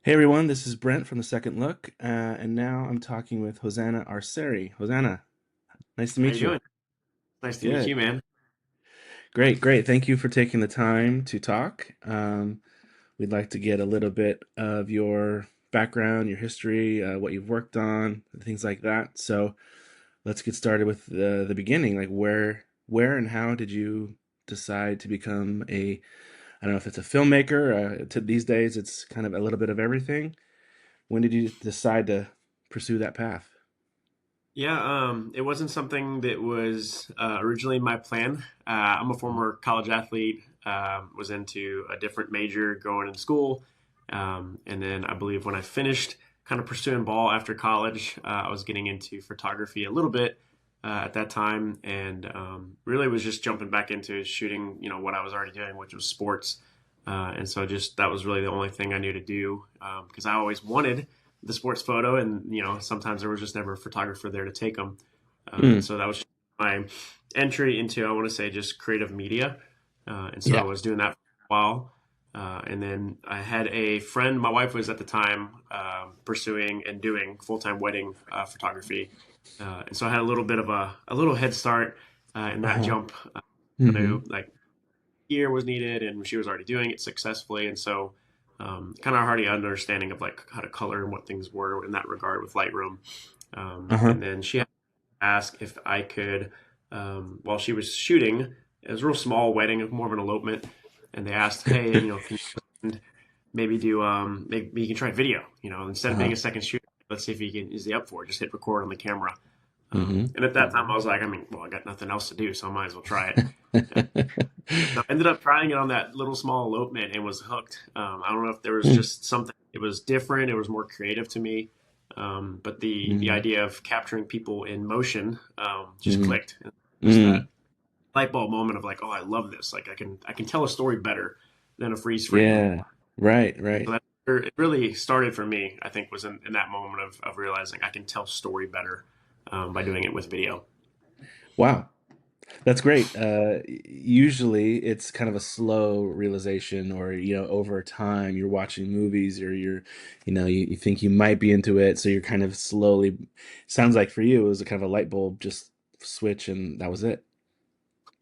Hey everyone, this is Brent from The Second Look, and now I'm talking with Hozana Arceri. Hozana, nice to How you meet you. doing? Nice to meet Good. you, man. Great, great. Thank you for taking the time to talk. We'd like to get a little bit of your background, your history, what you've worked on, things like that. So let's get started with the beginning. Like where and how did you decide to become I don't know if it's a filmmaker. These days, it's kind of a little bit of everything. When did you decide to pursue that path? Yeah, it wasn't something that was originally my plan. I'm a former college athlete, was into a different major going in school. And then I believe when I finished kind of pursuing ball after college, I was getting into photography a little bit at that time and really was just jumping back into shooting, what I was already doing, which was sports. And so just that was really the only thing I knew to do because I always wanted the sports photo, and sometimes there was just never a photographer there to take them, and Mm, so that was my entry into, I want to say, just creative media, and so I yeah. was doing that for a while, and then I had a friend. My wife was at the time pursuing and doing full time wedding photography, and so I had a little bit of a little head start in that Uh-huh. jump. I Hmm. knew like gear was needed, and she was already doing it successfully, and so kind of already understanding of like how to color and what things were in that regard with Lightroom. Uh-huh. And then she had asked if I could, while she was shooting, it was a real small wedding, more of an elopement, and they asked, "Hey, can you maybe do maybe you can try video, instead of being Uh-huh. a second shooter, let's see if you can is he up for it. Just hit record on the camera." Hmm. And at that time, I was like, I mean, well, I got nothing else to do, so I might as well try it. So I ended up trying it on that little small elopement and was hooked. I don't know if there was Mm, just something. It was different. It was more creative to me. But the mm, idea of capturing people in motion just mm, clicked. And just mm. that light bulb moment of like, oh, I love this. Like I can tell a story better than a freeze frame. Yeah. Right, So right. that it really started for me. I think was in that moment of realizing I can tell story better by doing it with video. Wow. That's great. Usually it's kind of a slow realization or, over time you're watching movies or you think you might be into it. So you're kind of slowly, sounds like for you, it was a kind of a light bulb, just switch and that was it.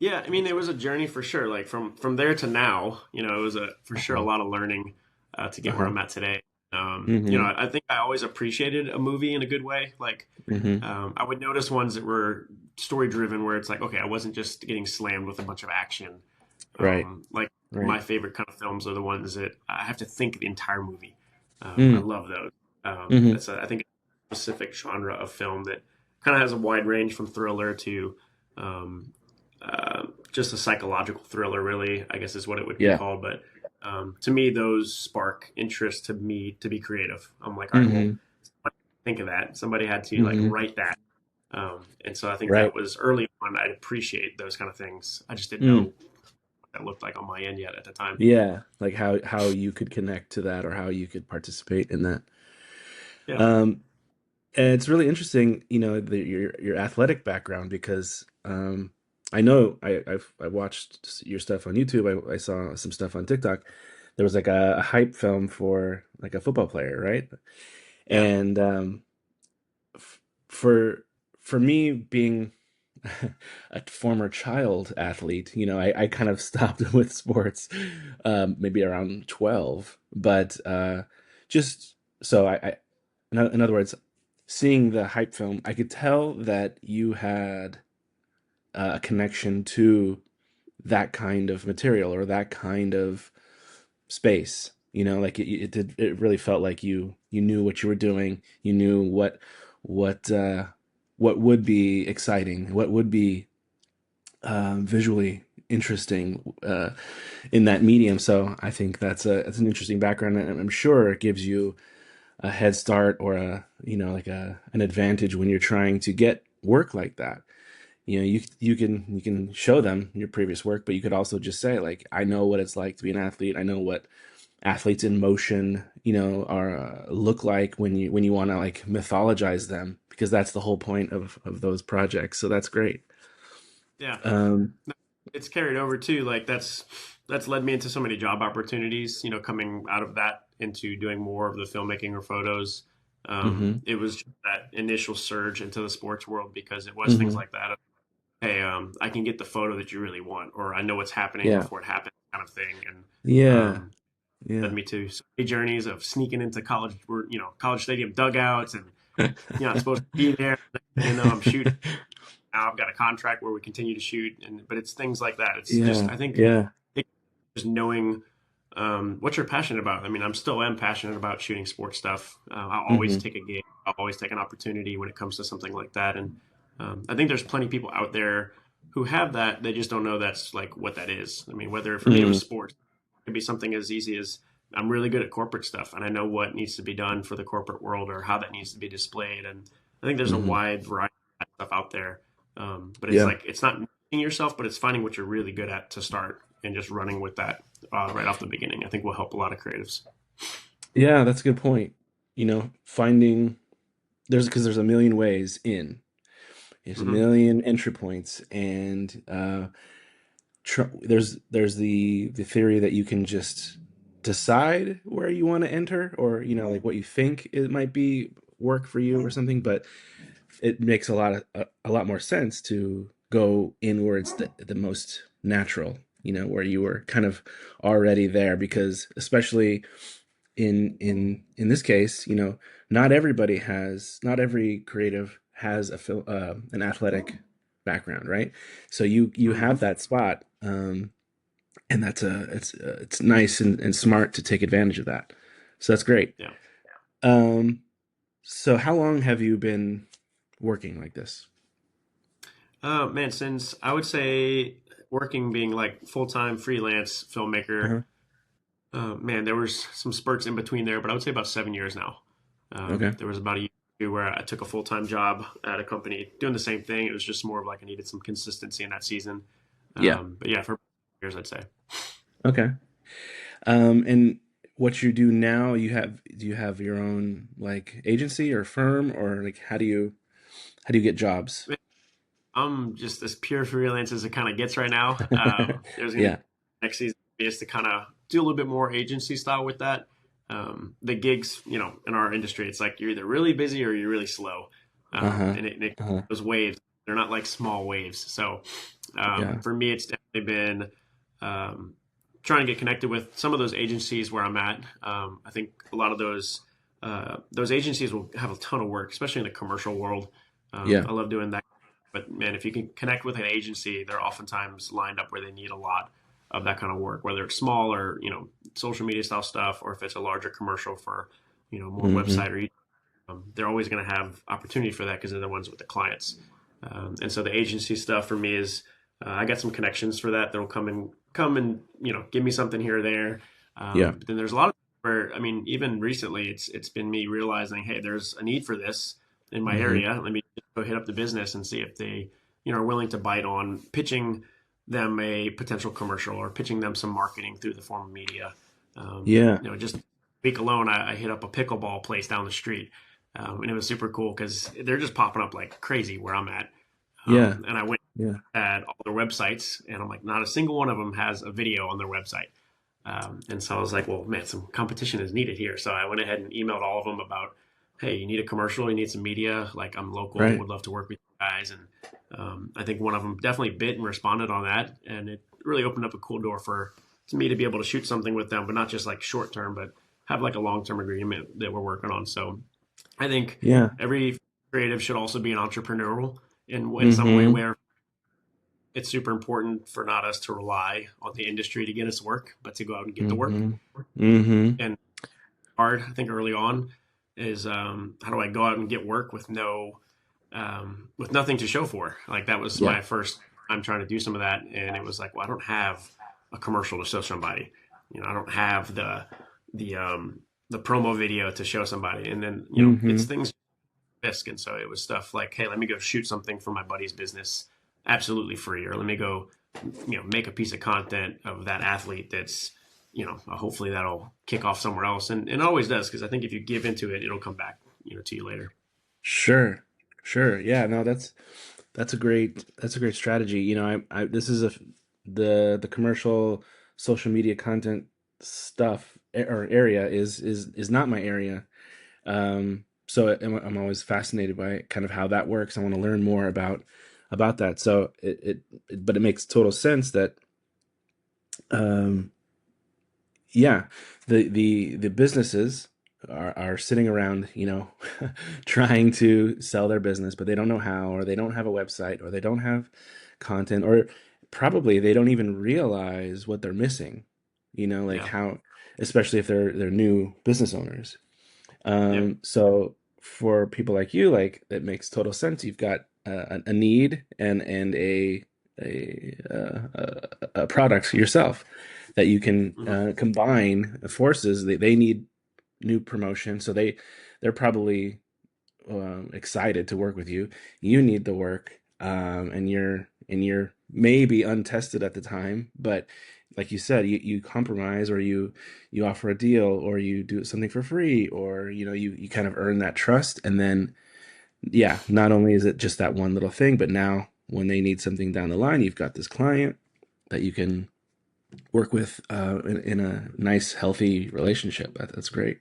Yeah, I mean, it was a journey for sure. Like from there to now, it was a for sure a Uh-huh. lot of learning to get where Uh-huh. I'm at today. Hmm. I think I always appreciated a movie in a good way. Like, Hmm. I would notice ones that were story driven, where it's like, okay, I wasn't just getting slammed with a bunch of action. Right. Like Right. my favorite kind of films are the ones that I have to think the entire movie. I Mm. love those. Hmm. I think a specific genre of film that kind of has a wide range from thriller to um, just a psychological thriller, really, I guess is what it would be Yeah. called. But to me, those spark interest to me to be creative. I'm like, all right, well, Hmm. somebody think of that. Somebody had to like Hmm. write that. And so I think that Right. was early on. I appreciate those kind of things. I just didn't Mm. know what that looked like on my end yet at the time. Yeah. Like how you could connect to that or how you could participate in that. Yeah. Um, and it's really interesting, your athletic background because I know I watched your stuff on YouTube. I saw some stuff on TikTok. There was like a hype film for like a football player, right? Yeah. And f- for for me being a former child athlete, I kind of stopped with sports maybe around 12, but just so in other words, seeing the hype film, I could tell that you had a connection to that kind of material or that kind of space. Like it really felt like you knew what you were doing. You knew what uh, what would be exciting, what would be visually interesting in that medium. So I think that's an interesting background, and I'm sure it gives you a head start or like an advantage when you're trying to get work like that. You can show them your previous work, but you could also just say like, I know what it's like to be an athlete. I know what athletes in motion, are look like when you want to like mythologize them because that's the whole point of those projects. So that's great. Yeah. Um, It's carried over too. Like that's led me into so many job opportunities, coming out of that into doing more of the filmmaking or photos, Mm-hmm. it was just that initial surge into the sports world because it was things Mm-hmm. like that. Hey, I can get the photo that you really want, or I know what's happening Yeah. before it happens, kind of thing. And Yeah. um, led Yeah. me to so many journeys of sneaking into college stadium dugouts, and you're not supposed to be there. You know, I'm shooting now. I've got a contract where we continue to shoot, and but it's things like that. It's just Yeah. I think Yeah. just knowing what you're passionate about. I mean, I'm still am passionate about shooting sports stuff. I'll always Mm-hmm. take a gig. I'll always take an opportunity when it comes to something like that. And I think there's plenty of people out there who have that. They just don't know that's like what that is. I mean, whether for me it was Mm. sports, it could be something as easy as I'm really good at corporate stuff and I know what needs to be done for the corporate world or how that needs to be displayed. And I think there's a Mm-hmm. wide variety of stuff out there. But it's Yeah. like it's not making yourself, but it's finding what you're really good at to start and just running with that right off the beginning. I think will help a lot of creatives. Yeah, that's a good point. Finding there's a million ways in. There's a Hmm. million entry points, and there's the theory that you can just decide where you want to enter, or like what you think it might be work for you or something. But it makes a lot more sense to go inwards, the most natural, where you were kind of already there, because especially in this case, not every creative has an athletic background, right? So you Hmm. have that spot, and it's nice and smart to take advantage of that. So that's great. Yeah. Um, so how long have you been working like this? Man, since I would say working being like full time freelance filmmaker, Uh-huh. man, there was some spurts in between there, but I would say about 7 years now. Okay. There was about a year where I took a full time job at a company doing the same thing. It was just more of like I needed some consistency in that season. Yeah. But yeah, for years, I'd say. Okay. And what you do now, do you have your own like agency or firm, or like how do you get jobs? I'm just as pure freelance as it kind of gets right now. There's going to be Yeah. next season is to kind of do a little bit more agency style with that. The gigs, in our industry, it's like you're either really busy or you're really slow, Uh-huh. and Uh-huh. those waves, they're not like small waves. So Yeah. for me, it's definitely been um, trying to get connected with some of those agencies where I'm at. I think a lot of those agencies will have a ton of work, especially in the commercial world. Yeah. I love doing that, but man, if you can connect with an agency, they're oftentimes lined up where they need a lot of that kind of work, whether it's small or social media style stuff, or if it's a larger commercial for more Hmm. website or they're always going to have opportunity for that because they're the ones with the clients. And so the agency stuff for me is I got some connections for that that'll come and give me something here or there. Yeah. But then there's a lot of where I mean even recently it's been me realizing hey there's a need for this in my Hmm. area. Let me go hit up the business and see if they are willing to bite on pitching them a potential commercial or pitching them some marketing through the form of media. Yeah. Just week alone, I hit up a pickleball place down the street, and it was super cool because they're just popping up like crazy where I'm at. Yeah. And I went Yeah. at all their websites, and I'm like, not a single one of them has a video on their website. And so I was like, well, man, some competition is needed here. So I went ahead and emailed all of them about, hey, you need a commercial, you need some media. Like I'm local, Right. would love to work with you guys. And I think one of them definitely bit and responded on that, and it really opened up a cool door for to me to be able to shoot something with them, but not just like short term, but have like a long term agreement that we're working on. So I think Yeah. every creative should also be an entrepreneurial in some way Hmm. where it's super important for not us to rely on the industry to get us work, but to go out and get the work. Hmm. Hmm. And hard, I think, early on is how do I go out and get work with with nothing to show for? Like that was Yeah. my first time trying to do some of that, and it was like, well, I don't have a commercial to show somebody. I don't have the the promo video to show somebody, and then it's Hmm. things risk. And so it was stuff like, hey, let me go shoot something for my buddy's business absolutely free, or let me go, make a piece of content of that athlete that's, hopefully that'll kick off somewhere else. And it always does, because I think if you give into it, it'll come back, to you later. Sure. Sure. Yeah. No, that's a great strategy. I this is the commercial social media content stuff or area is not my area. So I'm always fascinated by kind of how that works. I want to learn more about that. So but it makes total sense that um, yeah, the businesses are sitting around, trying to sell their business, but they don't know how, or they don't have a website, or they don't have content, or probably they don't even realize what they're missing. Like Yeah. how, especially if they're new business owners. Yep. So for people like you, like that makes total sense. You've got a need and a product yourself that you can Mhm. combine forces. They need new promotion, so they're probably excited to work with you. You need the work, and you're maybe untested at the time, but like you said, you compromise, or you offer a deal, or you do something for free, or you kind of earn that trust, and then yeah, not only is it just that one little thing, but now when they need something down the line, you've got this client that you can work with in a nice, healthy relationship. That's great.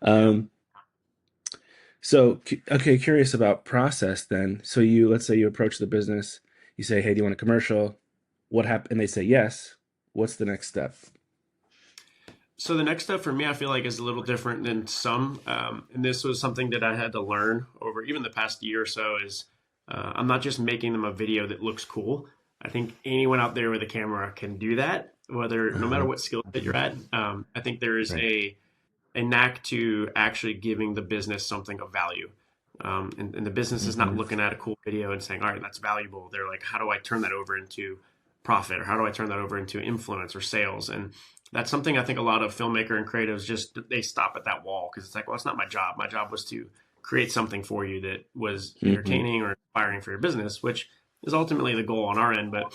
Yeah. Um, So, okay, curious about process then. So let's say you approach the business, you say, "Hey, do you want a commercial?" What happen? And they say yes. What's the next step? So the next step for me, I feel like, is a little different than some, and this was something that I had to learn over even the past year or so. Is I'm not just making them a video that looks cool. I think anyone out there with a camera can do that, whether no matter Uh-huh. what skill that you're at. I think there is Right. a knack to actually giving the business something of value. And the business is not Hmm. looking at a cool video and saying, all right, that's valuable. They're like, how do I turn that over into profit, or how do I turn that over into influence or sales? And that's something I think a lot of filmmaker and creatives just, they stop at that wall, because it's like, well, it's not my job. My job was to create something for you that was Hmm. entertaining or inspiring for your business, which is ultimately the goal on our end. But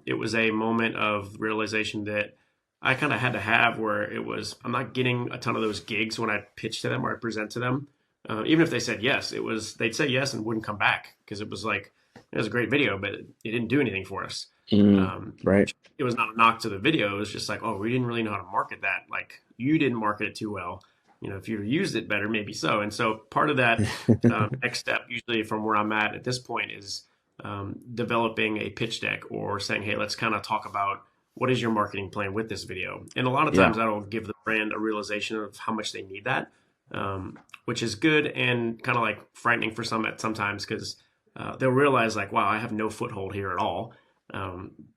it was a moment of realization that I kind of had to have, where it was, I'm not getting a ton of those gigs when I pitch to them or I present to them. Even if they said yes, it was, they'd say yes and wouldn't come back, because it was like, it was a great video, but it didn't do anything for us. Mm, right. Which, it was not a knock to the video. It was just like, oh, we didn't really know how to market that. Like, you didn't market it too well. If you'd used it better, maybe so. And so part of that next step, usually from where I'm at this point, is developing a pitch deck, or saying, hey, let's kind of talk about what is your marketing plan with this video. And a lot of Yeah. times that'll give the brand a realization of how much they need that, which is good and kind of like frightening for some at sometimes, because they'll realize like, wow, I have no foothold here at all,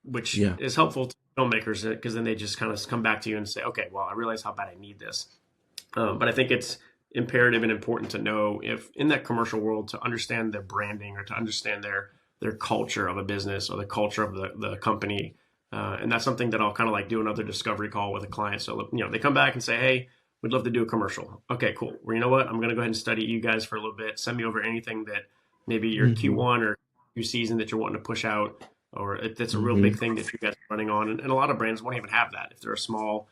which Yeah. is helpful to filmmakers, because then they just kind of come back to you and say, okay, well, I realize how bad I need this. But I think it's imperative and important to know, if in that commercial world, to understand their branding, or to understand their culture of a business, or the culture of the company. And that's something that I'll kind of like do another discovery call with a client. So, they come back and say, hey, we'd love to do a commercial. Okay, cool. Well, you know what? I'm going to go ahead and study you guys for a little bit. Send me over anything that maybe your Hmm. Q1 or Q season that you're wanting to push out, or that's a real big Hmm. thing that you guys are running on. And a lot of brands won't even have that. If they're a small,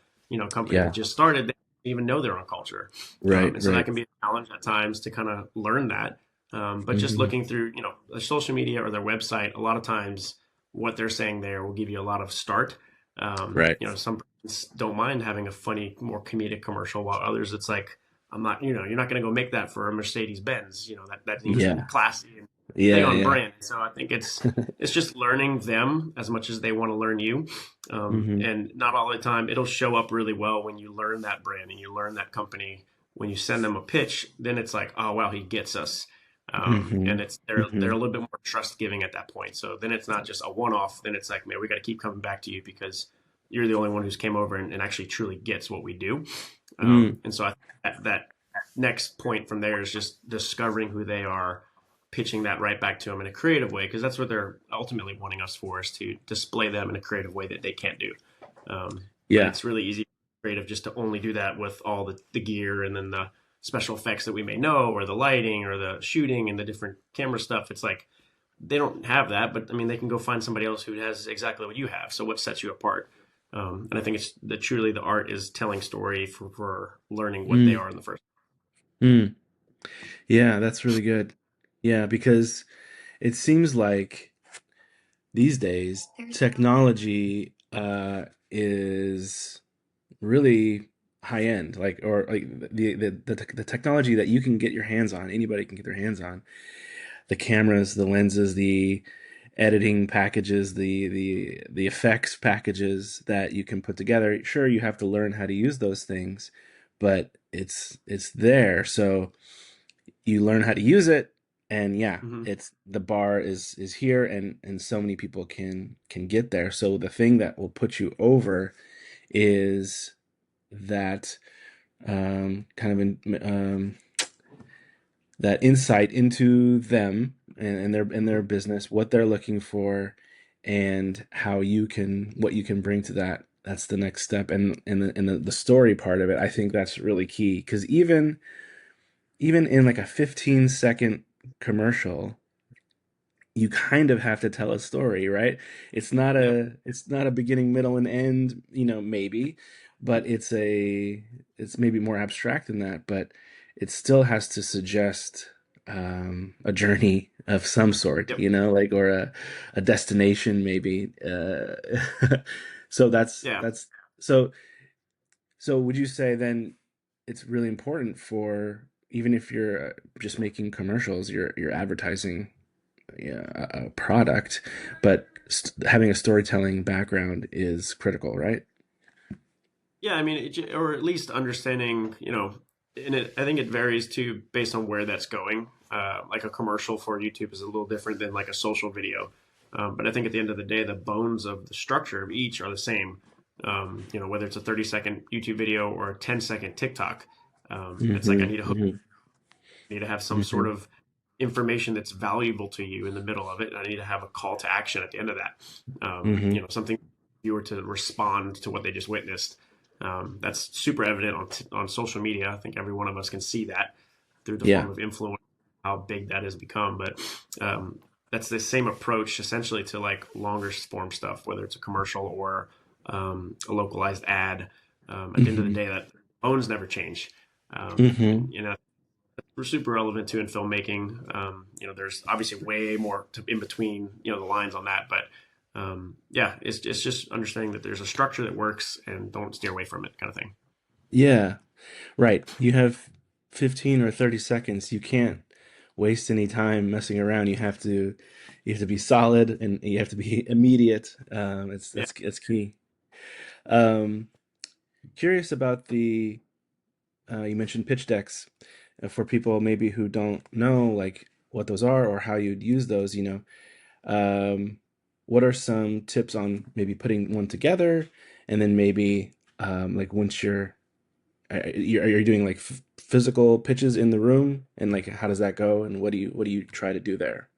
company that Yeah. just started, they don't even know their own culture. Right. And so that Right. can be a challenge at times to kind of learn that. But just Hmm. looking through, their social media or their website, a lot of times what they're saying there will give you a lot of start. Right. Some brands don't mind having a funny, more comedic commercial, while others, it's like, I'm not, you're not going to go make that for a Mercedes Benz. That needs to be Yeah. classy and stay Yeah. on Yeah. brand. So I think it's just learning them as much as they want to learn you. Hmm. And not all the time it'll show up really well when you learn that brand and you learn that company. When you send them a pitch, then it's like, oh wow, he gets us. Hmm. And it's, they're Hmm. a little bit more trust giving at that point. So then it's not just a one off. Then it's like, man, we got to keep coming back to you, because you're the only one who's came over and actually truly gets what we do. Mm. And so I think that next point from there is just discovering who they are, pitching that right back to them in a creative way, because that's what they're ultimately wanting us for, is to display them in a creative way that they can't do. But Yeah. it's really easy creative just to only do that with all the gear, and then the special effects that we may know, or the lighting, or the shooting, and the different camera stuff. It's like, they don't have that, but I mean, they can go find somebody else who has exactly what you have. So what sets you apart? And I think it's the truly the art is telling story for learning what they Mm. are in the first. Mm. Yeah, that's really good. Yeah, because it seems like these days technology is really high end, like, or like the technology that you can get your hands on, anybody can get their hands on, the cameras, the lenses, the editing packages, the effects packages that you can put together. Sure, you have to learn how to use those things, but it's there. So you learn how to use it, and yeah, Hmm. it's the bar is here, and so many people can get there. So the thing that will put you over is that kind of that insight into them and their business, what they're looking for, and how you can what you can bring to that. That's the next step, and the story part of it. I think that's really key because even in like a 15-second commercial, you kind of have to tell a story, right? Yep. It's not a beginning, middle, and end, maybe, but it's maybe more abstract than that, but it still has to suggest a journey of some sort, Yep. like or a destination maybe. So Yeah. that's so so would you say then it's really important for even if you're just making commercials, you're advertising, yeah, a product, but having a storytelling background is critical, right? Yeah, I mean, or at least understanding, and I think it varies too based on where that's going. Like a commercial for YouTube is a little different than like a social video. But I think at the end of the day, the bones of the structure of each are the same. Whether it's a 30-second YouTube video or a 10-second TikTok, it's like Hmm. Hmm. I need to have some sort Hmm. of information that's valuable to you in the middle of it. And I need to have a call to action at the end of that. Hmm. Something you were to respond to what they just witnessed. That's super evident on social media. I think every one of us can see that through the Yeah. form of influence, how big that has become. But that's the same approach essentially to like longer form stuff, whether it's a commercial or a localized ad. At the end of the Hmm. day, that bones never change. Hmm. And we're super relevant too in filmmaking. There's obviously way more in between, the lines on that, but yeah, it's just understanding that there's a structure that works and don't steer away from it, kind of thing. Yeah, right. You have 15 or 30 seconds. You can't waste any time messing around. You have to be solid and you have to be immediate. Yeah, That's key. Um, Curious about the you mentioned pitch decks. For people maybe who don't know like what those are or how you'd use those, um, what are some tips on maybe putting one together, and then maybe like once are you doing like physical pitches in the room, and like how does that go, and what do you try to do there?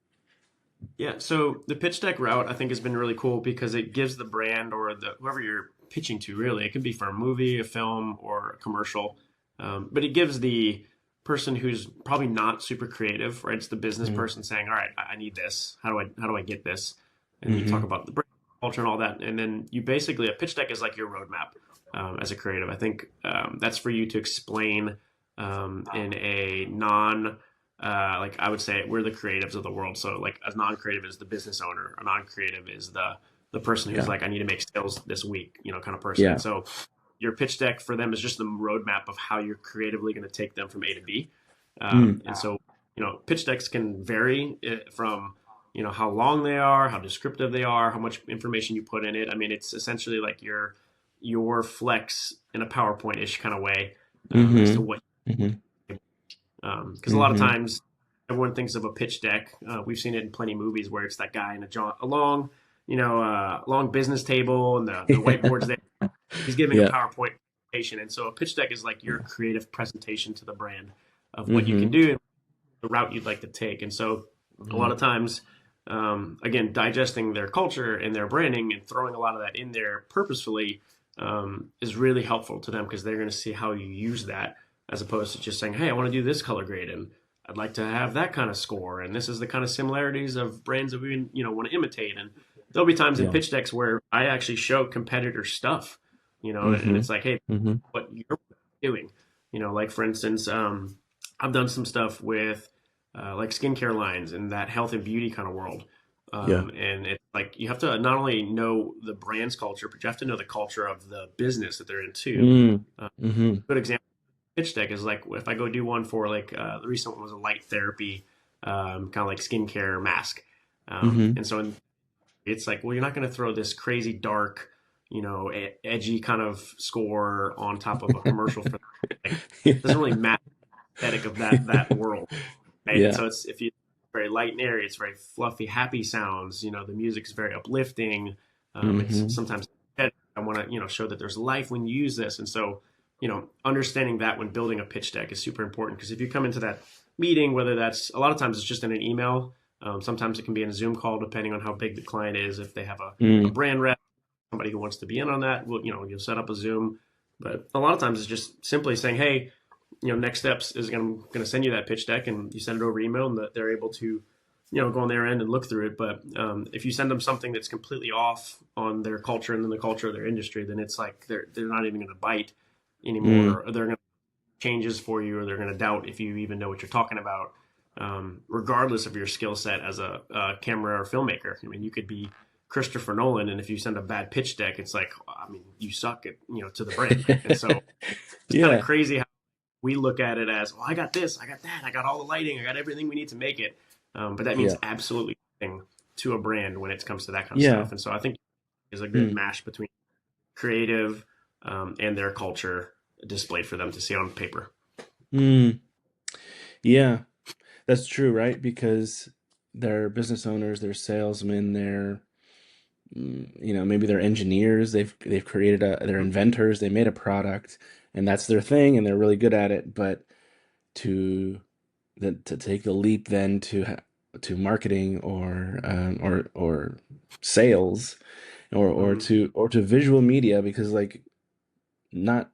yeah. So the pitch deck route I think has been really cool because it gives the brand or the whoever you're pitching to, really, it could be for a movie, a film, or a commercial, but it gives the person who's probably not super creative, right? It's the business Mm-hmm. person saying, "All right, I need this. How do I get this?" And you talk Mm-hmm. about the brand culture and all that, and then you basically a pitch deck is like your roadmap as a creative. I think that's for you to explain in a non like I would say we're the creatives of the world. So like a non-creative is the business owner. A non-creative is the person who's Yeah. like, I need to make sales this week, kind of person. And Yeah. so your pitch deck for them is just the roadmap of how you're creatively going to take them from A to B. Mm. And so, pitch decks can vary from, how long they are, how descriptive they are, how much information you put in it. I mean, it's essentially like your flex in a PowerPoint-ish kind of way as to Mm-hmm. what Mm-hmm. because a lot of Mm-hmm. times everyone thinks of a pitch deck. We've seen it in plenty of movies where it's that guy in a long, long business table and the whiteboard's there. He's giving a Yeah. PowerPoint presentation, and so a pitch deck is like your creative presentation to the brand of what you can Mm-hmm. do and the route you'd like to take. And so a lot Mm-hmm. of times, again, digesting their culture and their branding and throwing a lot of that in there purposefully is really helpful to them because they're going to see how you use that as opposed to just saying, "Hey, I want to do this color grade and I'd like to have that kind of score, and this is the kind of similarities of brands that we want to imitate." And there'll be times in Yeah. pitch decks where I actually show competitor stuff, and Mm-hmm. it's like, "Hey, Mm-hmm. what you're doing," like for instance, I've done some stuff with like skincare lines and that health and beauty kind of world. Yeah. And it's like you have to not only know the brand's culture, but you have to know the culture of the business that they're in too. Mm. Uh, Mm-hmm. Good example pitch deck is like if I go do one for like the recent one was a light therapy, kind of like skincare mask, Mm-hmm. and so it's like, well, you're not going to throw this crazy dark, edgy kind of score on top of a commercial for like it doesn't really match the aesthetic of that world, right? And Yeah. so it's if you very light and airy, it's very fluffy, happy sounds. The music is very uplifting. It's Mm-hmm. sometimes I want to show that there's life when you use this, and so understanding that when building a pitch deck is super important because if you come into that meeting, whether that's a lot of times it's just in an email, sometimes it can be in a Zoom call depending on how big the client is. If they have a Mm. brand rep, somebody who wants to be in on that, well, you'll set up a Zoom. But a lot of times it's just simply saying, hey, next steps is going to send you that pitch deck, and you send it over email, and that they're able to, go on their end and look through it. But if you send them something that's completely off on their culture and then the culture of their industry, then it's like they're not even going to bite Mm. anymore, or they're going to changes for you, or they're going to doubt if you even know what you're talking about. Regardless of your skill set as a camera or filmmaker, I mean, you could be Christopher Nolan, and if you send a bad pitch deck, it's like, I mean, you suck at to the brand, and so it's kind of Yeah. crazy how we look at it as, well, I got this, I got that, I got all the lighting, I got everything we need to make it. But that means Yeah. absolutely nothing to a brand when it comes to that kind of Yeah. stuff. And so I think is a good Mm. mash between creative and their culture displayed for them to see on paper. Mm. Yeah. That's true, right? Because they're business owners, they're salesmen, maybe they're engineers. They've created they're Mm-hmm. inventors. They made a product, and that's their thing, and they're really good at it. But to to take the leap then to marketing or sales Mm-hmm. or to visual media, because like not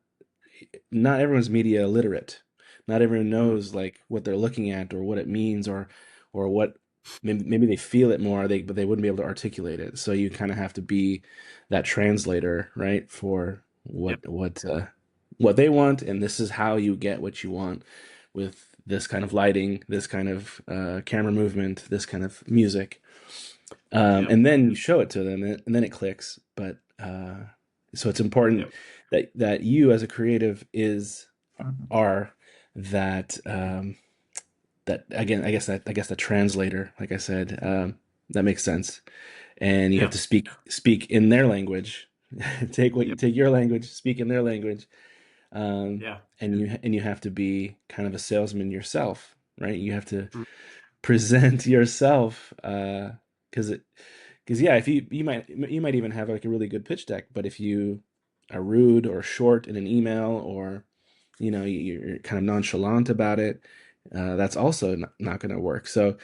not everyone's media literate. Not everyone Mm-hmm. knows like what they're looking at or what it means or what maybe they feel it more but they wouldn't be able to articulate it. So you kind of have to be that translator, right? For Yep. what they want, and this is how you get what you want with this kind of lighting, this kind of camera movement, this kind of music. Yep. And then you show it to them, and then it clicks. But so it's important Yep. that you as a creative is are that that again. I guess the translator, like I said, that makes sense. And you have Yeah. to speak in their language. Yep. Take your language, speak in their language, Yeah. and you have to be kind of a salesman yourself, right? You have to Mm. present yourself because it because yeah, if you might even have like a really good pitch deck, but if you are rude or short in an email, or you're kind of nonchalant about it, that's also not going to work. So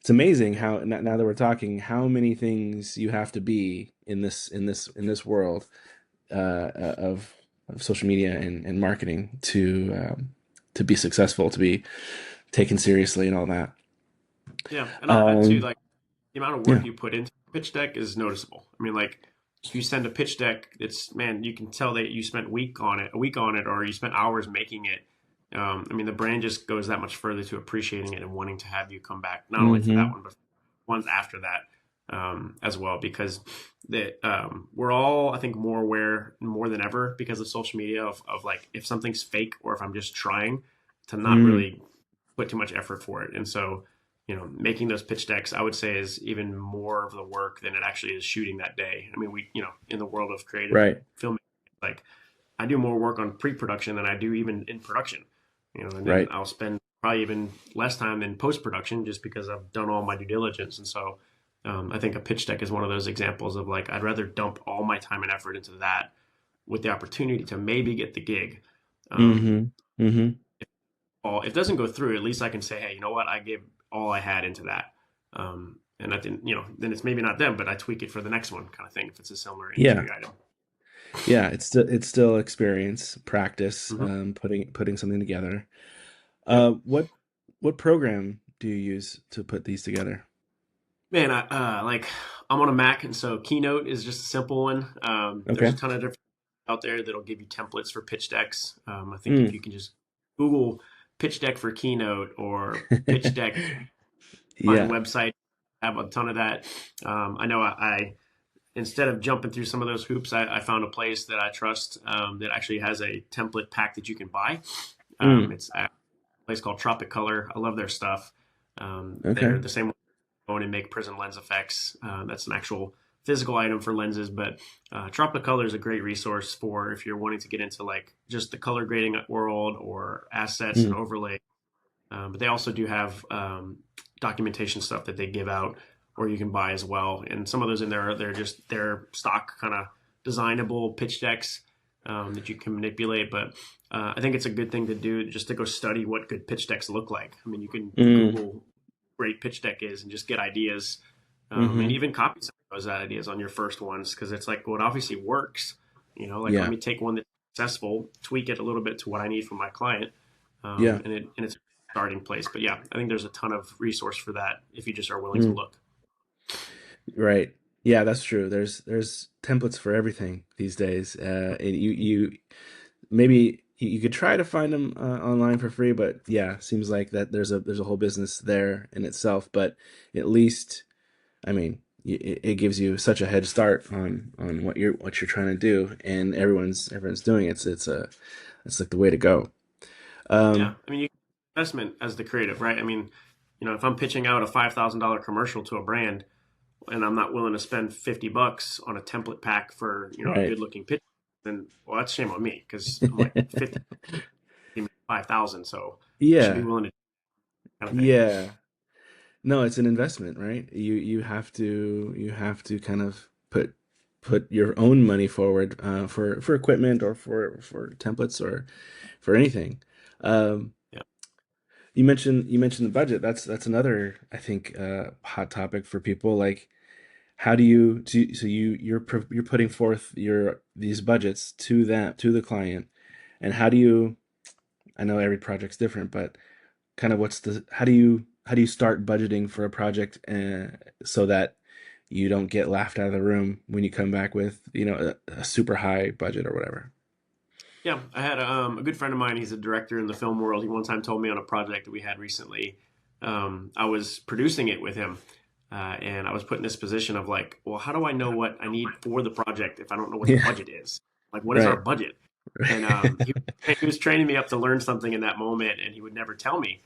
it's amazing Yeah. how now that we're talking, how many things you have to be in this world of social media and marketing to be successful, to be taken seriously, and all that. Yeah. And I'll add to Um, like the amount of yeah. work you put into a pitch deck is noticeable. I mean, like if you send a pitch deck, it's man, you can tell that you spent a week on it, or you spent hours making it. I mean, the brand just goes that much further to appreciating it and wanting to have you come back, not only for that Hmm. one, but ones after that as well, because we're all, I think, more aware more than ever because of social media of like if something's fake or if I'm just trying to not Mm, really put too much effort for it. And so, making those pitch decks, I would say, is even more of the work than it actually is shooting that day. I mean, in the world of creative right. filmmaking, like I do more work on pre-production than I do even in production, and then Right. I'll spend probably even less time in post-production just because I've done all my due diligence. And so I think a pitch deck is one of those examples of like, I'd rather dump all my time and effort into that with the opportunity to maybe get the gig. Um, Hmm. Hmm. if it doesn't go through, at least I can say, hey, you know what? I gave all I had into that. And I didn't, then it's maybe not them, but I tweak it for the next one kind of thing if it's a similar Yeah. industry item. Yeah. It's still experience, practice, Mm-hmm. putting something together. Yep. What program do you use to put these together? Man, I'm on a Mac, and so Keynote is just a simple one. There's a Okay. ton of different out there that'll give you templates for pitch decks. I think if Mm. you can just Google pitch deck for Keynote or pitch deck, find Yeah. website. have a ton of that. I know I instead of jumping through some of those hoops, I found a place that I trust that actually has a template pack that you can buy. Mm, It's a place called Tropic Color. I love their stuff. They're okay. the same one and make prism lens effects. That's an actual physical item for lenses, but Tropic Color is a great resource for if you're wanting to get into like just the color grading world or assets and Mm, overlay. But they also do have documentation stuff that they give out or you can buy as well. And some of those in there, they're just their stock kind of designable pitch decks that you can manipulate. But I think it's a good thing to do just to go study what good pitch decks look like. I mean, you can mm, Google great pitch deck is and just get ideas and mm-hmm. even copy some of those ideas on your first ones because it's like what obviously works. Like let Yeah. me take one that's successful, tweak it a little bit to what I need from my client, Yeah. and it's a starting place. But yeah, I think there's a ton of resource for that if you just are willing to Mm, look. right. Yeah, that's true. There's templates for everything these days. And you maybe you could try to find them online for free, but yeah, seems like that there's a whole business there in itself. But at least, I mean, it gives you such a head start on what you're trying to do, and everyone's doing it. It's like the way to go. Yeah, Um, I mean, you investment as the creative, right? I mean, if I'm pitching out a $5,000 commercial to a brand and I'm not willing to spend $50 on a template pack for a right. good looking pitch, then well, that's shame on me because I'm like 50, 5,000, so I should be Yeah. willing to kind of thing. Yeah. No, it's an investment, right? You have to kind of put your own money forward for equipment or for templates or for anything. Um, Yeah, you mentioned the budget. That's another I think hot topic for people. Like, how do so you're putting forth your these budgets to the client, and how do you? I know every project's different, but kind of how do you start budgeting for a project so that you don't get laughed out of the room when you come back with a super high budget or whatever. yeah. I had a good friend of mine. He's a director in the film world. He one time told me on a project that we had recently. I was producing it with him, and I was put in this position of like, well, how do I know what I need for the project if I don't know what the Yeah, budget is? Like, what is our right. budget? And he was training me up to learn something in that moment, and he would never tell me.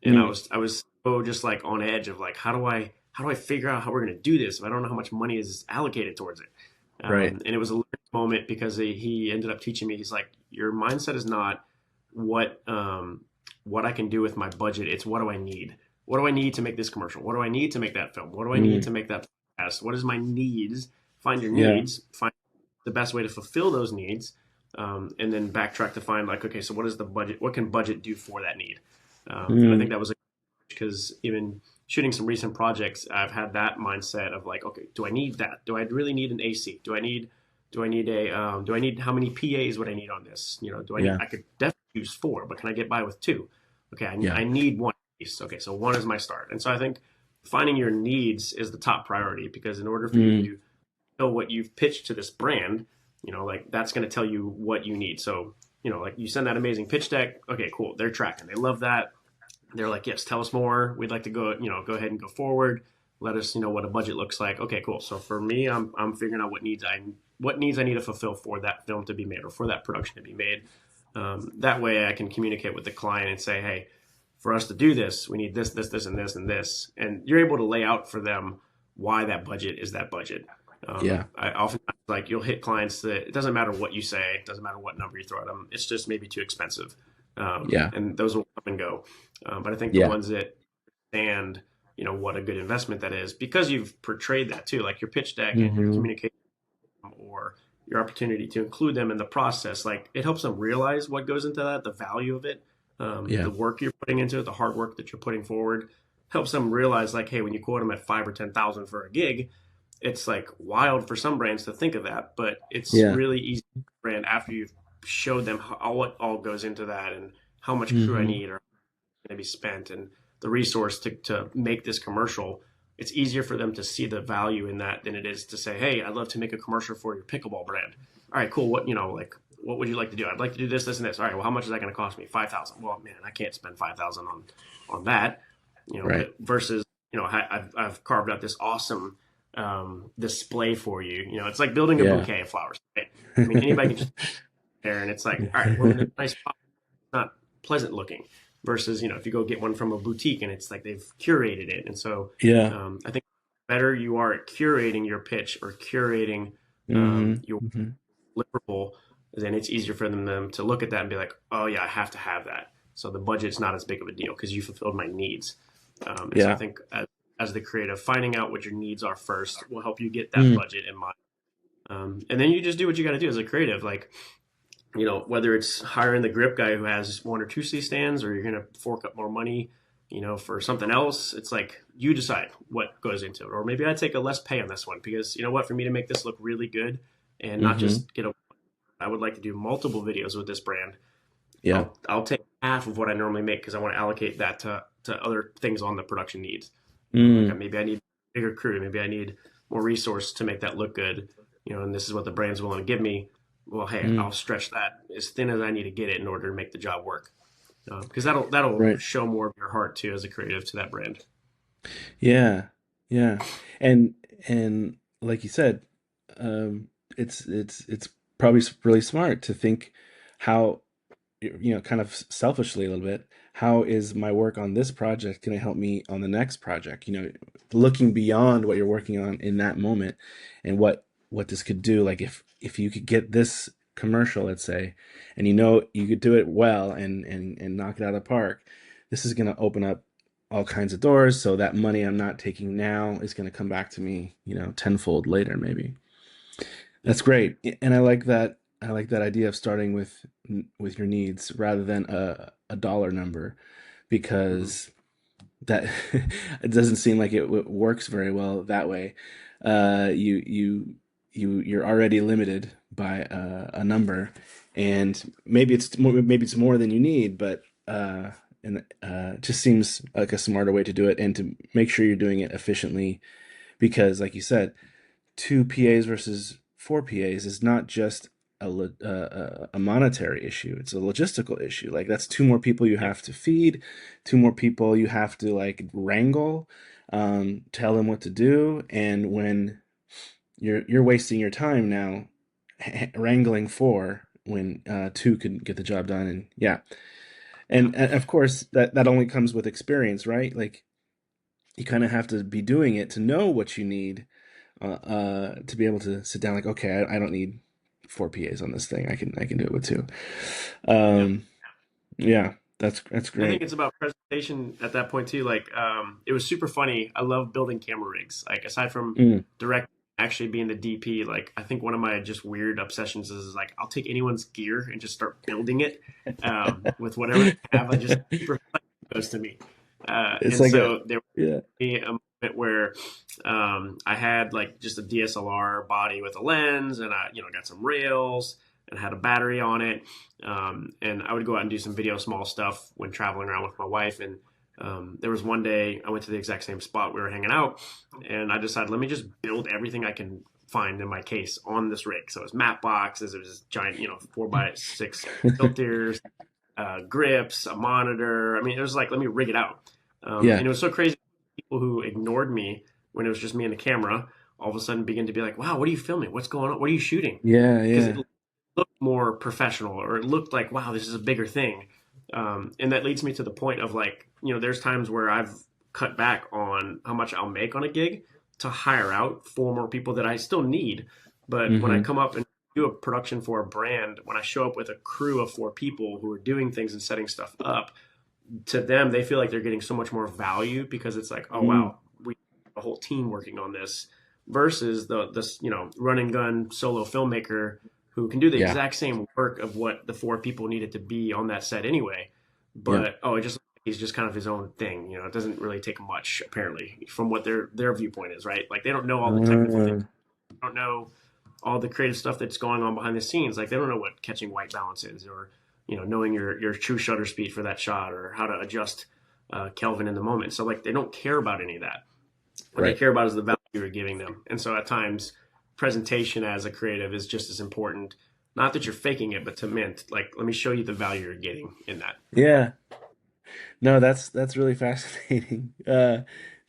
And I Mm, was I was so just like on edge of like, how do I figure out how we're going to do this if I don't know how much money is allocated towards it? right. And it was a learning moment because he ended up teaching me. He's like, your mindset is not what what I can do with my budget. It's what do I need? What do I need to make this commercial? What do I need to make that film? What do I need Mm, to make that podcast? What is my needs? Find your yeah. needs. Find the best way to fulfill those needs, and then backtrack to find like, okay, so what is the budget? What can budget do for that need? And I think Mm, that was because even shooting some recent projects, I've had that mindset of like, okay, do I need that? Do I really need an AC? Do I need how many PAs would I need on this? Do I need? yeah. I could definitely use four, but can I get by with two? Okay, Yeah. I need one piece. Okay, so one is my start, and so I think finding your needs is the top priority because in order for you Mm, to know what you've pitched to this brand, like that's going to tell you what you need. So like you send that amazing pitch deck. Okay, cool. They're tracking. They love that. They're like, yes, tell us more. We'd like to go ahead and go forward. Let us, what a budget looks like. Okay, cool. So for me, I'm figuring out what needs I need to fulfill for that film to be made or for that production to be made. That way, I can communicate with the client and say, hey, for us to do this, we need this, this, this, and this, and this. And you're able to lay out for them why that budget is that budget. yeah. I oftentimes like you'll hit clients that it doesn't matter what you say, it doesn't matter what number you throw at them. It's just maybe too expensive, Yeah. and those will come and go. But I think the Yeah. ones that understand, what a good investment that is because you've portrayed that too, like your pitch deck and your Hmm. communication or your opportunity to include them in the process. Like it helps them realize what goes into that, the value of it, Yeah. the work you're putting into it, the hard work that you're putting forward. Helps them realize like, hey, when you quote them at 5 or 10,000 for a gig, it's like wild for some brands to think of that, but it's Yeah. really easy for a brand after you've showed them what all goes into that and how much crew I Hmm. need or going to be spent and the resource to make this commercial. It's easier for them to see the value in that than it is to say, hey, I'd love to make a commercial for your pickleball brand. All right, cool. Like what would you like to do? I'd like to do this, this, and this. All right, well, how much is that going to cost me? 5,000. Well, man, I can't spend 5,000 on that. Right. But versus I've carved out this awesome display for you. It's like building a Yeah. bouquet of flowers, right? I mean, anybody can just there, and it's like, all right, well, in a nice pot, it's not pleasant looking. Versus, if you go get one from a boutique and it's like they've curated it, and so Yeah. I think better you are at curating your pitch or curating Hmm. your Hmm. deliverable, then it's easier for them to look at that and be like, oh yeah, I have to have that. So the budget's not as big of a deal because you fulfilled my needs. And so I Yeah. think as the creative, finding out what your needs are first will help you get that Mm. budget in mind. And then you just do what you got to do as a creative. Like, whether it's hiring the grip guy who has one or two C stands, or you're going to fork up more money, for something else. It's like you decide what goes into it. Or maybe I take a less pay on this one because you know what, for me to make this look really good and not Hmm. just I would like to do multiple videos with this brand. Yeah. I'll take half of what I normally make because I want to allocate that to other things on the production needs. Like Mm. maybe I need a bigger crew, maybe I need more resource to make that look good. And this is what the brand's willing to give me. Well, hey, Mm. I'll stretch that as thin as I need to get it in order to make the job work. Because that'll Right. show more of your heart too as a creative to that brand. Yeah. Yeah. And and like you said, um, it's probably really smart to think how, kind of selfishly a little bit, how is my work on this project going to help me on the next project? Looking beyond what you're working on in that moment, and what this could do. Like if you could get this commercial, let's say, and you could do it well and knock it out of the park, this is going to open up all kinds of doors. So that money I'm not taking now is going to come back to me, tenfold later, maybe. Yeah. That's great. And I like that idea of starting with your needs rather than a dollar number, Mm-hmm. because that it doesn't seem like it works very well that way. You're already limited by a number, and maybe it's more than you need, but and it just seems like a smarter way to do it, and to make sure you're doing it efficiently, because like you said, two PAs versus four PAs is not just a monetary issue. It's a logistical issue. Like, that's two more people you Yeah. have to feed, two more people you have to like wrangle, tell them what to do, and when you're wasting your time now wrangling four when two could get the job done. And yeah, Yeah. and of course that only comes with experience, right? Like, you kind of have to be doing it to know what you need, to be able to sit down like, okay, I don't need four PAs on this thing. I can do it with two. Yeah. Um, yeah, that's I think great. it's about presentation at that point too. Like, it was super funny. I love building camera rigs. Like, aside from Mm. direct, actually being the DP, like, I think one of my just weird obsessions is like, I'll take anyone's gear and just start building it with whatever they have. I just super goes to me. It's And like a so there yeah, be a moment where I had like just a DSLR body with a lens, and I got some rails and had a battery on it. And I would go out and do some video small stuff when traveling around with my wife. And there was one day I went to the exact same spot we were hanging out, and I decided, let me just build everything I can find in my case on this rig. So it was map boxes, it was giant 4x6 filters, grips, a monitor. I mean, it was like, let me rig it out. yeah, And it was so crazy. People who ignored me when it was just me and the camera all of a sudden begin to be like, wow, what are you filming? What's going on? What are you shooting? yeah, Because it yeah, looked more professional, or it looked like, wow, this is a bigger thing. And that leads me to the point of like, there's times where I've cut back on how much I'll make on a gig to hire out four more people that I still need. But when I mm-hmm, come up and do a production for a brand, when I show up with a crew of four people who are doing things and setting stuff up, to them, they feel like they're getting so much more value because it's like, oh mm, wow, we have a whole team working on this, versus this run and gun solo filmmaker who can do the yeah, exact same work of what the four people needed to be on that set anyway, yeah, but it just he's just kind of his own thing. It doesn't really take much apparently from what their viewpoint is, right? Like, they don't know all the technical things, uh, they don't know all the creative stuff that's going on behind the scenes. Like, they don't know what catching white balance is, or knowing your true shutter speed for that shot, or how to adjust Kelvin in the moment. So like, they don't care about any of that. What they right. care about is the value you're giving them. And so at times, presentation as a creative is just as important. Not that you're faking it, but to mint, like, let me show you the value you're getting in that. Yeah, no, that's really fascinating.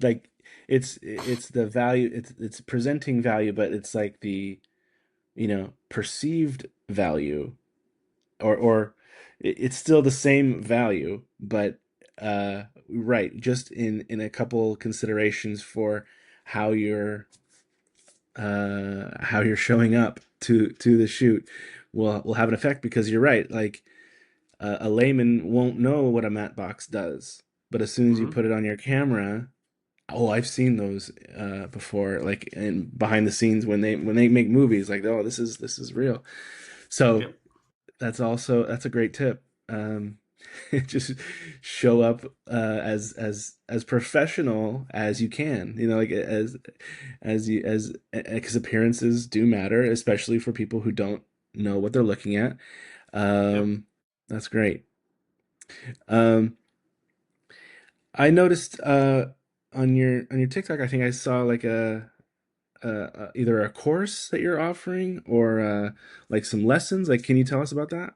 Like, it's the value, it's presenting value, but it's like the, perceived value, or it's still the same value, but right, just in a couple considerations for how you're showing up to the shoot will have an effect, because you're right, like a layman won't know what a matte box does, but as soon as you Hmm. put it on your camera, oh, I've seen those before, like in behind the scenes when they make movies, like, oh, this is real. So Yep. that's a great tip. Just show up as professional as you can. Like as you as because appearances do matter, especially for people who don't know what they're looking at. Yep. Um, that's great. Um, I noticed on your TikTok, I think I saw like either a course that you're offering, or like some lessons. Like, can you tell us about that?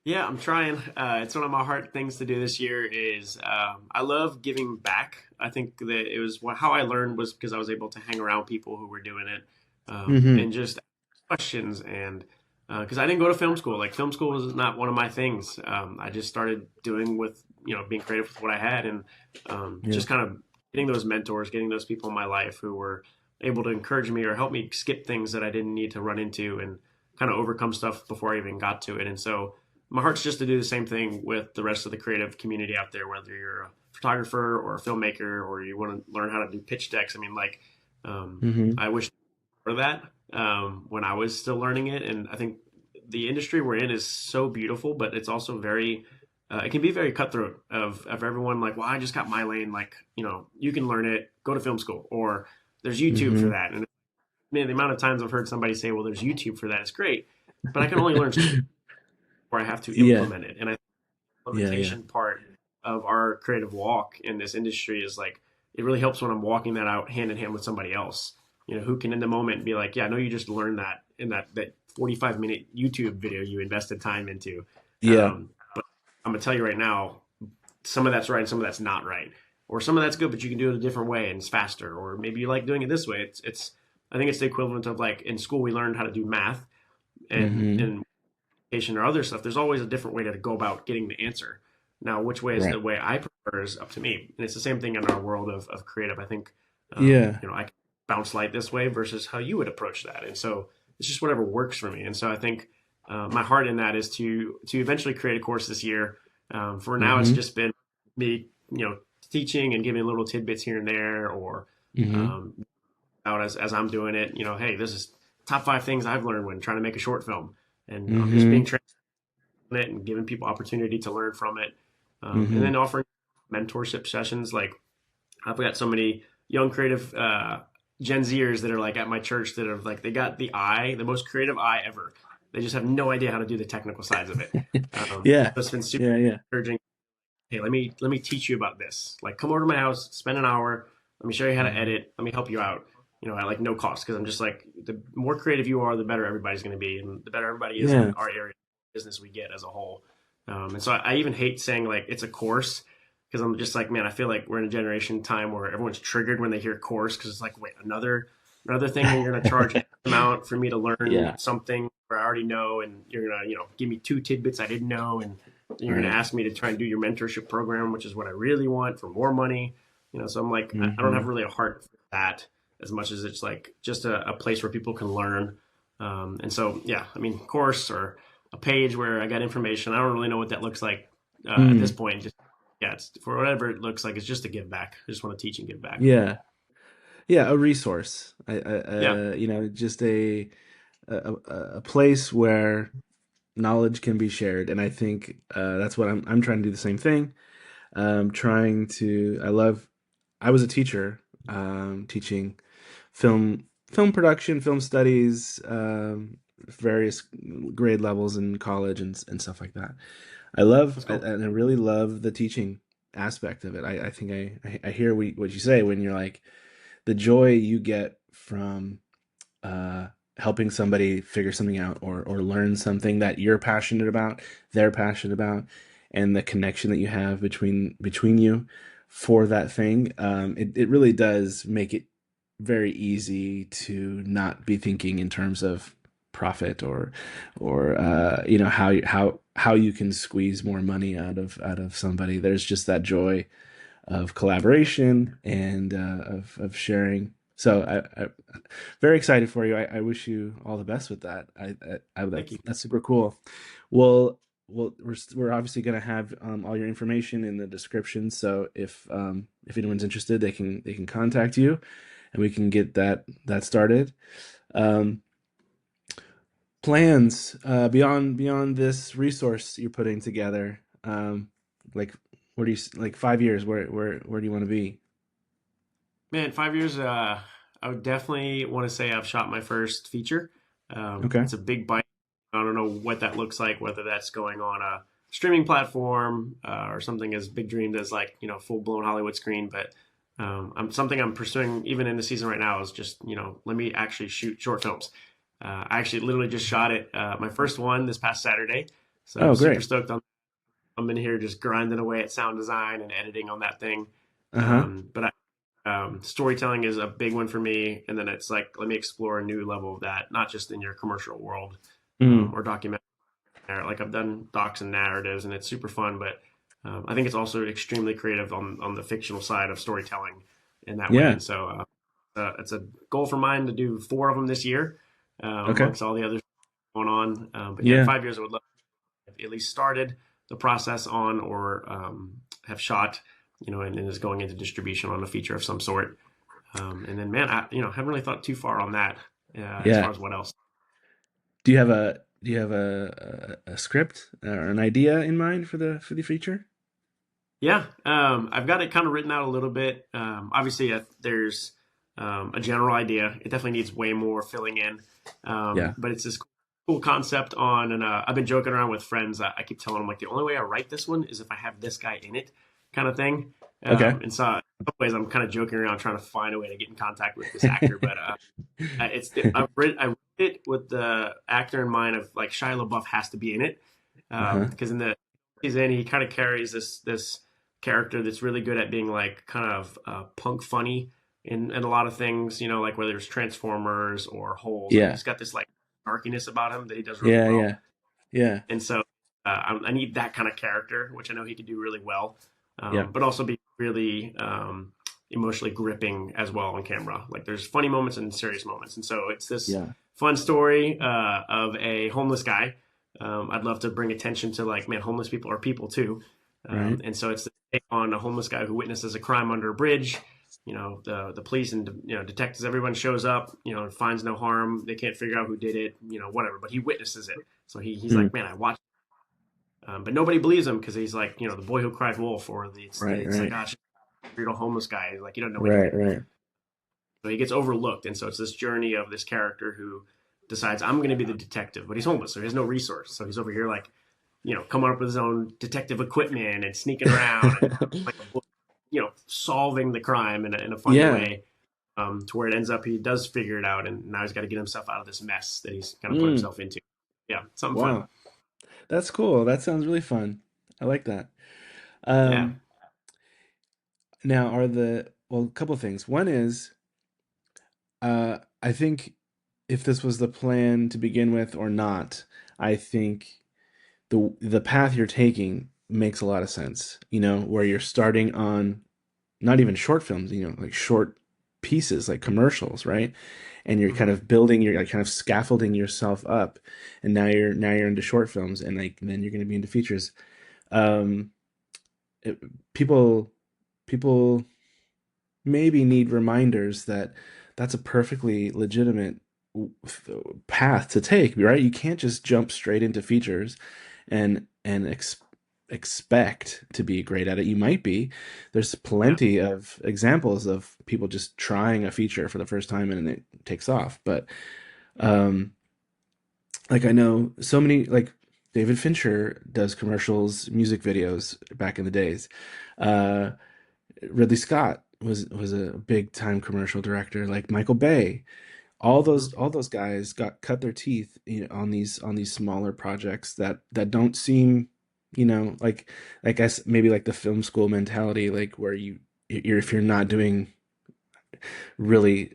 Yeah, I'm trying. It's one of my hard things to do this year. Is I love giving back. I think that it was how I learned was because I was able to hang around people who were doing it, Mm-hmm. and just ask questions. And because I didn't go to film school, like film school was not one of my things. I just started doing with being creative with what I had, and Yeah. just kind of getting those mentors, getting those people in my life who were able to encourage me or help me skip things that I didn't need to run into and kind of overcome stuff before I even got to it. And so my heart's just to do the same thing with the rest of the creative community out there, whether you're a photographer or a filmmaker or you want to learn how to do pitch decks. I mean, like, Mm-hmm. I wish for that when I was still learning it. And I think the industry we're in is so beautiful, but it's also very, it can be very cutthroat of everyone like, well, I just got my lane. Like, you can learn it, go to film school, or there's YouTube for Mm-hmm. that. And man, the amount of times I've heard somebody say, well, there's YouTube for that. It's great, but I can only learn so where I have to Yeah. implement it. And I think the Yeah. Yeah. implementation part of our creative walk in this industry is like it really helps when I'm walking that out hand in hand with somebody else. Who can in the moment be like, yeah, I know you just learned that in that 45-minute YouTube video you invested time into. Yeah. But I'm gonna tell you right now, some of that's right and some of that's not right. Or some of that's good, but you can do it a different way and it's faster. Or maybe you like doing it this way. It's I think it's the equivalent of like in school we learned how to do math and Mm-hmm. in or other stuff, there's always a different way to go about getting the answer. Now, which way is the Right. way I prefer is up to me. And it's the same thing in our world of creative. I think, Yeah. I can bounce light this way versus how you would approach that. And so it's just whatever works for me. And so I think my heart in that is to eventually create a course this year. For now, it's Mm-hmm. just been me, teaching and giving little tidbits here and there, or Mm-hmm. um, out as I'm doing it. Hey, this is top 5 things I've learned when trying to make a short film, and I'm just being Mm-hmm. it and giving people opportunity to learn from it. And Mm-hmm. then offering mentorship sessions. Like I've got so many young creative Gen Zers that are like at my church that are like, they got the most creative eye ever. They just have no idea how to do the technical sides of it. Yeah. So it's been super Yeah. Yeah. encouraging. Hey, let me teach you about this. Like, come over to my house, spend an hour. Let me show you how to Mm-hmm. edit. Let me help you out. At like no cost, because I'm just like, the more creative you are, the better everybody's going to be, and the better everybody is in Yeah. our area of business we get as a whole. And so I even hate saying like it's a course, because I'm just like, man, I feel like we're in a generation time where everyone's triggered when they hear course, because it's like, wait, another thing where you're going to charge X amount for me to learn Yeah. something where I already know, and you're going to give me 2 tidbits I didn't know, and you're going to Right. ask me to try and do your mentorship program, which is what I really want for more money. So I'm like, I don't Mm-hmm. have really a heart for that as much as it's like just a place where people can learn. And so, yeah, I mean, course or a page where I got information. I don't really know what that looks like at this Mm. point. Just yeah, it's for whatever it looks like. It's just a give back. I just want to teach and give back. Yeah. Yeah. A resource. Yeah, Just a place where knowledge can be shared, and I think that's what I'm trying to do the same thing. Trying to. I was a teacher, teaching film production, film studies, various grade levels in college, and stuff like that. that's cool. And I really love the teaching aspect of it. I think I hear what you say when you're like, the joy you get from uh, helping somebody figure something out, or learn something that you're passionate about, they're passionate about, and the connection that you have between you. for that thing, it really does make it very easy to not be thinking in terms of profit or you know how you can squeeze more money out of somebody. There's just that joy of collaboration and of sharing. So I very excited for you. I wish you all the best with that. Thank you. That's super cool. Well, we're obviously going to have all your information in the description. So if anyone's interested, they can contact you, and we can get that started. Um, Plans beyond this resource you're putting together. Like where do you like 5 years? Where do you want to be? Man, 5 years. I would definitely want to say I've shot my first feature. Okay. It's a big bite. I don't know what that looks like, whether that's going on a streaming platform or something as big dreamed as like full blown Hollywood screen. But something I'm pursuing even in the season right now is just let me actually shoot short films. I actually literally just shot it my first one this past Saturday, so I'm Oh, super great. stoked on. I'm in here just grinding away at sound design and editing on that thing. Uh-huh. But storytelling is a big one for me, and then it's like let me explore a new level of that, not just in your commercial world Mm, or documentary. Like I've done docs and narratives, and it's super fun, but I think it's also extremely creative on the fictional side of storytelling in that way. yeah. And so it's a goal for mine to do four of them this year, Okay. amongst all the others going on. But yeah, in Yeah. 5 years, I would love to have at least started the process on or have shot, and is going into distribution on a feature of some sort. And then, man, I haven't really thought too far on that as far Yeah. as what else. Do you have a script or an idea in mind for the feature? Yeah, I've got it kind of written out a little bit. Obviously, there's a general idea. It definitely needs way more filling in, Yeah. but it's this cool concept on. And I've been joking around with friends. I keep telling them like the only way I write this one is if I have this guy in it, kind of thing. Okay. And so, in some ways, I'm kind of joking around trying to find a way to get in contact with this actor. But I wrote it with the actor in mind of like Shia LaBeouf has to be in it Uh-huh. because in the season he kind of carries this character that's really good at being like kind of punk funny in a lot of things, like whether it's Transformers or Holes, like Yeah. he's got this like snarkiness about him that he does really Yeah, well. yeah. Yeah. And so I need that kind of character, which I know he could do really well, Yeah. but also be really emotionally gripping as well on camera. Like there's funny moments and serious moments, and so it's this Yeah. fun story of a homeless guy. I'd love to bring attention to like, man, homeless people are people too, Right. and so it's the take on a homeless guy who witnesses a crime under a bridge. The police and detectives, everyone shows up, finds no harm. They can't figure out who did it, whatever. But he witnesses it, so he's Mm, like, man, I watched. But nobody believes him because he's like, the boy who cried wolf, or right, it's like, right. gosh, real homeless guy. Like you don't know Right, anything. right. So he gets overlooked, and so it's this journey of this character who decides I'm going to be the detective, but he's homeless, so he has no resource. So he's over here like, coming up with his own detective equipment and sneaking around and like, solving the crime in a funny Yeah. way. To where it ends up, he does figure it out, and now he's got to get himself out of this mess that he's kind of put Mm, himself into. Yeah, something fun. wow. That's cool. That sounds really fun. I like that. Yeah, Um, Now are well, a couple of things. One is I think if this was the plan to begin with or not, I think the path you're taking makes a lot of sense. You know, where you're starting on not even short films, you know, like short pieces, like commercials, right? And you're kind hmm, of building, you're like kind of scaffolding yourself up, and now you're into short films, and like then you're going to be into features. Um, it, people people maybe need reminders that that's a perfectly legitimate path to take, right? You can't just jump straight into features and expect to be great at it. You might be. There's yeah, plenty of examples of people just trying a feature for the first time and it takes off. But um like I know so many like David Fincher does commercials, music videos back in the days. Uh Ridley Scott was a big time commercial director, like Michael Bay. hmm, All those guys got cut their teeth, you know, on these smaller projects that don't seem you know, like I guess maybe like the film school mentality, like where you're if you're not doing really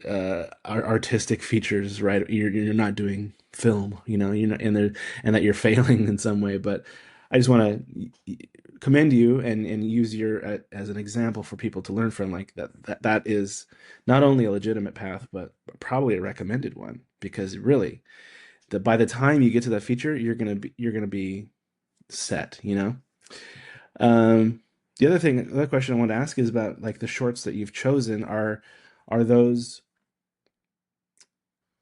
artistic features, right? You're not doing film, you know, you're not, and that you're failing in some way. But I just want to commend you and use your as an example for people to learn from. Like that is not only a legitimate path, but probably a recommended one because really, by the time you get to that feature, you're gonna be set, you know. Um, the other question I want to ask is about like the shorts that you've chosen. Are those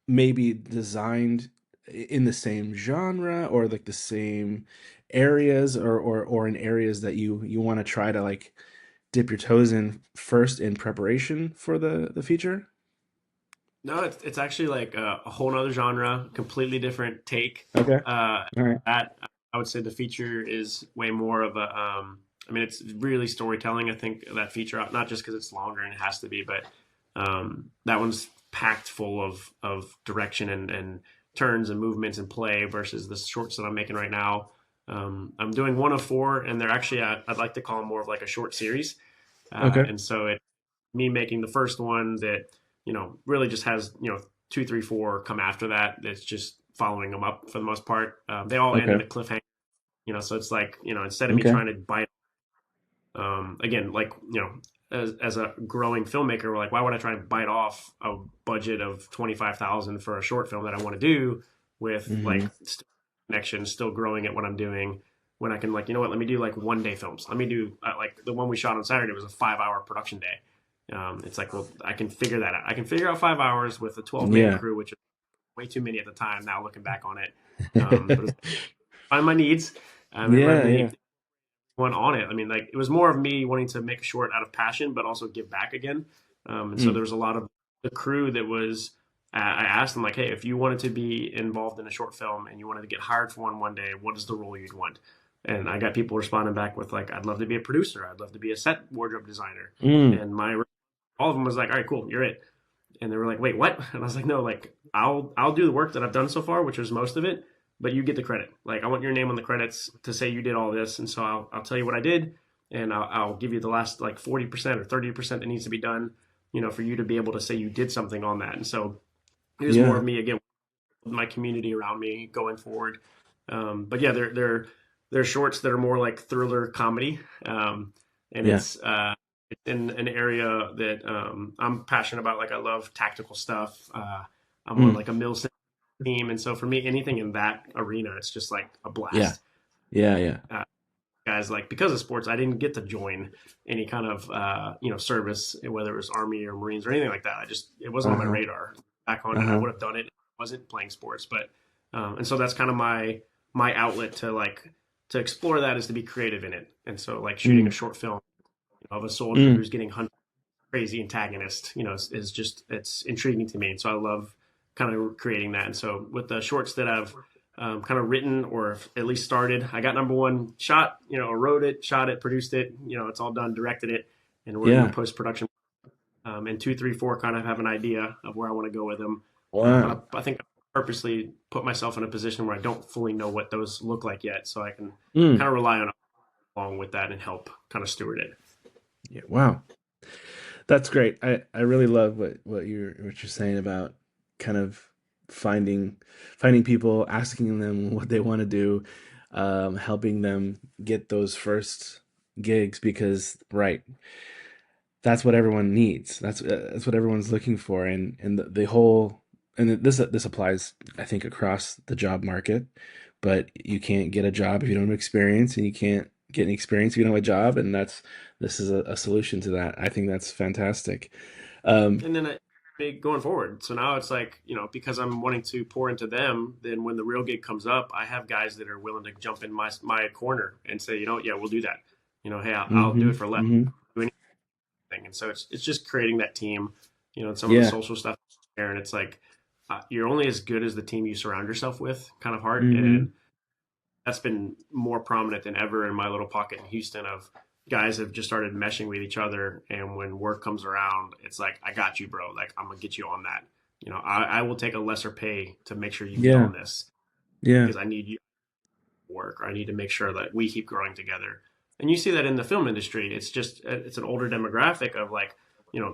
maybe designed in the same genre or like the same areas or in areas that you want to try to like dip your toes in first in preparation for the feature? No, it's actually like a whole nother genre, completely different take. Okay. Uh, All right. that I would say the feature is way more of a. I mean, it's really storytelling. I think that feature, not just because it's longer and it has to be, but that one's packed full of direction and turns and movements and play versus the shorts that I'm making right now. I'm doing one of four, and they're actually I'd like to call them more of like a short series. Okay. And so it's me making the first one that really just has two, three, four come after that. It's just following them up for the most part. They all end in Okay. a cliffhanger. So it's like instead of me Okay. trying to bite, again, like as a growing filmmaker, we're like, why would I try and bite off a budget of 25,000 for a short film that I want to do with Hmm. like connection, still growing at what I'm doing, when I can, like, what, let me do like 1 day films. Let me do like the one we shot on Saturday was a 5 hour production day. It's like, well, I can figure that out. I can figure out 5 hours with a 12-man Yeah. crew, which is way too many at the time. Now looking back on it, but it's find my needs and let Yeah, me yeah. one on it. I mean, like, it was more of me wanting to make a short out of passion, but also give back again. And so there Mm. was a lot of the crew that was. I asked them, like, hey, if you wanted to be involved in a short film and you wanted to get hired for one day, what is the role you'd want? And I got people responding back with like, I'd love to be a producer. I'd love to be a set wardrobe designer. Mm. And my all of them was like, all right, cool, you're it. And they were like, wait, what? And I was like, no, like, I'll do the work that I've done so far, which was most of it, but you get the credit. Like, I want your name on the credits to say you did all this, and so I'll tell you what I did, and I'll give you the last like 40% or 30% that needs to be done, for you to be able to say you did something on that. And so it was more Yeah. of me again, my community around me going forward. But yeah, they're shorts that are more like thriller comedy, and Yeah. it's in an area that I'm passionate about. Like, I love tactical stuff. I'm on Mm. like a mill team, and so for me, anything in that arena, it's just like a Yeah. blast. Yeah, yeah. Uh, Guys, like, because of sports, I didn't get to join any kind of service, whether it was Army or Marines or anything like that. It wasn't on my Uh-huh. radar back on, and I Uh-huh. would have done it if I wasn't playing sports. But and so that's kind of my outlet to explore that, is to be creative in it. And so, like, shooting a Mm. short film of a soldier Mm. who's getting hunted, crazy antagonist, is just, it's intriguing to me. And so I love kind of creating that. And so with the shorts that I've kind of written, or at least started, I got number one shot, wrote it, shot it, produced it, it's all done, directed it, and we're in the Yeah. post production. And two, three, four kind of have an idea of where I want to go with them. But Wow. I think I purposely put myself in a position where I don't fully know what those look like yet, so I can Mm. kind of rely on along with that and help kind of steward it. Yeah. Wow. That's great. I really love what you're saying about kind of finding finding people, asking them what they want to do, helping them get those first gigs because right, that's what everyone needs. That's what everyone's looking for, and the whole and this applies I think across the job market, but you can't get a job if you don't have experience, and you can't get any experience if you don't have a job, and this is a solution to that. I think that's fantastic. Um, And then going forward, so now it's like, because I'm wanting to pour into them, then when the real gig comes up, I have guys that are willing to jump in my corner and say, yeah, we'll do that. Hey, I'll do it hmm for less, hmm do anything. And so it's just creating that team, and some of the Yeah. social stuff there. And it's like, you're only as good as the team you surround yourself with, kind of heart. And hmm that's been more prominent than ever in my little pocket in Houston, of guys have just started meshing with each other. And when work comes around, it's like, I got you, bro. Like, I'm gonna get you on that. I will take a lesser pay to make sure you get Yeah. on this Yeah. because I need you. work, or I need to make sure that we keep growing together. And you see that in the film industry. It's just it's an older demographic of like,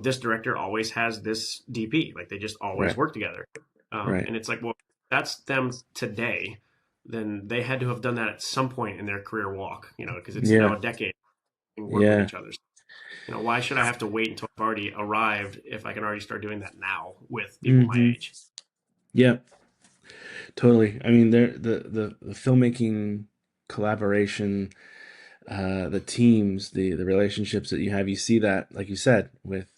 this director always has this DP. Like they just always Right. work together. Right. And it's like, well, that's them today. Then they had to have done that at some point in their career walk, because it's now Yeah. a decade and work with Yeah. each other. Why should I have to wait until I've already arrived if I can already start doing that now with people my Hmm. age? Yeah. Totally. I mean, the filmmaking collaboration, the teams, the relationships that you have, you see that, like you said, with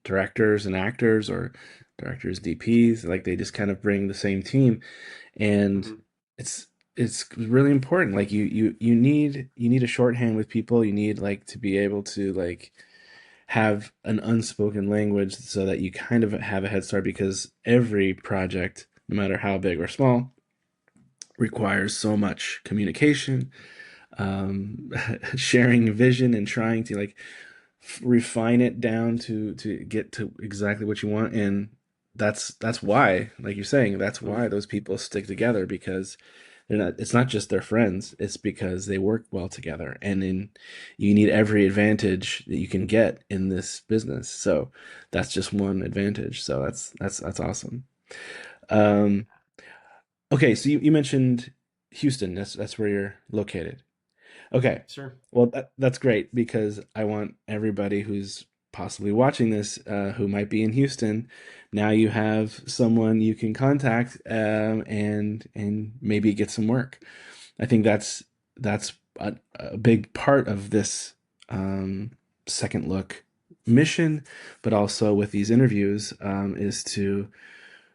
directors and actors, or directors, DPs, like they just kind of bring the same team, and Mm-hmm. it's it's really important. Like you need a shorthand with people. You need like to be able to like have an unspoken language so that you kind of have a head start, because every project, no matter how big or small, requires so much communication, sharing vision, and trying to like refine it down to get to exactly what you want. And that's why, like you're saying, that's why those people stick together, because it's not just their friends, it's because they work well together. And then you need every advantage that you can get in this business, so that's just one advantage. So that's awesome. um okay, so you mentioned Houston. That's where you're located. Okay. Sure. Well, that's great, because I want everybody who's possibly watching this, who might be in Houston, now you have someone you can contact, and maybe get some work. I think that's a big part of this, um, second look mission, but also with these interviews, is to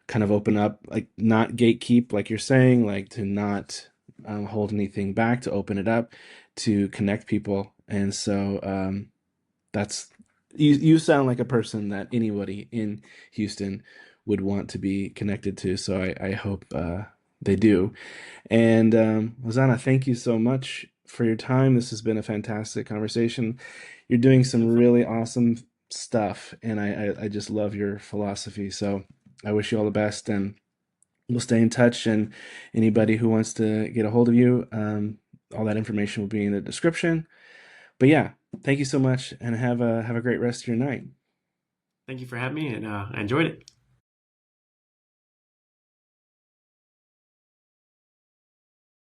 kind of open up, like not gatekeep, like you're saying, like to not, hold anything back, to open it up, to connect people. And so, that's you sound like a person that anybody in Houston would want to be connected to. So I hope, they do. And, Hosanna, thank you so much for your time. This has been a fantastic conversation. You're doing some No really awesome stuff, and I just love your philosophy. So I wish you all the best, and we'll stay in touch. And anybody who wants to get a hold of you, all that information will be in the description. But yeah, thank you so much, and have a great rest of your night. Thank you for having me, and I enjoyed it.